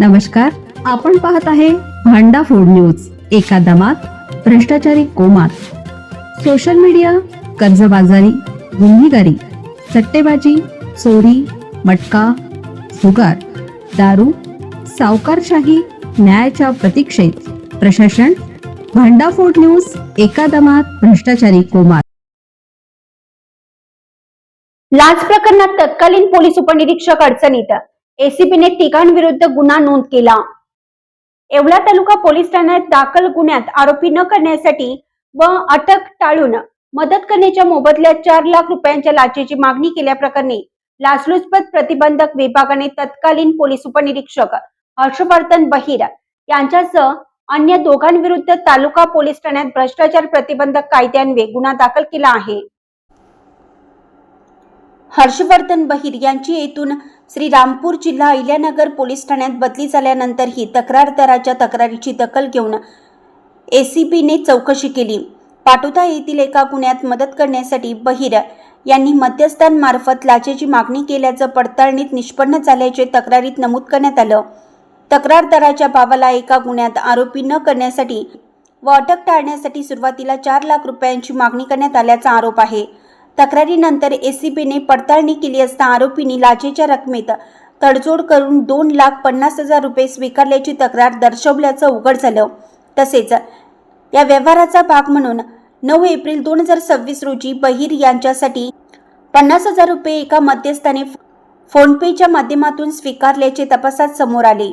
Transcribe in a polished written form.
नमस्कार, आपण पाहत आहे भांडा फूड न्यूज. एका दमात भ्रष्टाचारी कोमात. सोशल मीडिया, कर्जबाजारी, गुन्हेगारी, सट्टेबाजी, चोरी, मटका, जुगार, दारू, सावकारशाही, न्यायाच्या प्रतीक्षेत प्रशासन. भांडा फूड न्यूज. एका दमात भ्रष्टाचारी कोमात. लाच प्रकरणात तत्कालीन पोलीस उपनिरीक्षक अडचणीत. एसीबीने तिघांविरुद्ध गुन्हा नोंद केला. येवला तालुका पोलीस ठाण्यात दाखल गुन्ह्यात आरोपी न करण्यासाठी व अटक टाळून मदत करण्याच्या मोबदल्यात 4 लाख रुपयांच्या लाचेची मागणी केल्याप्रकरणी लाचलुचपत प्रतिबंधक विभागाने तत्कालीन पोलीस उपनिरीक्षक हर्षवर्धन बहिर यांच्यासह अन्य दोघांविरुद्ध तालुका पोलीस ठाण्यात भ्रष्टाचार प्रतिबंधक कायद्यान्वये गुन्हा दाखल केला आहे. हर्षवर्धन बहिर यांची येथून श्रीरामपूर जिल्हा अहिल्यानगर पोलीस ठाण्यात बदली झाल्यानंतरही तक्रारदाराच्या तक्रारीची दखल घेऊन एसीबीने चौकशी केली. पाटोदा येथील एका गुन्ह्यात मदत करण्यासाठी बहिर यांनी मध्यस्थांमार्फत लाचेची मागणी केल्याचं पडताळणीत निष्पन्न झाल्याचे तक्रारीत नमूद करण्यात आलं. तक्रारदाराच्या भावाला एका गुन्ह्यात आरोपी न करण्यासाठी व अटक टाळण्यासाठी सुरुवातीला 4 लाख रुपयांची मागणी करण्यात आल्याचा आरोप आहे. तक्रारीनंतर एसीबीने पडताळणी केली असता आरोपींनी लाचेच्या रकमेत तडजोड करून 2,50,000 रुपये स्वीकारल्याची तक्रार दर्शवल्याचं उघड झालं. तसेच या व्यवहाराचा भाग म्हणून 9 एप्रिल 2026 रोजी बहिर यांच्यासाठी 50,000 रुपये एका मध्यस्थाने फोनपेच्या माध्यमातून स्वीकारल्याचे तपासात समोर आले.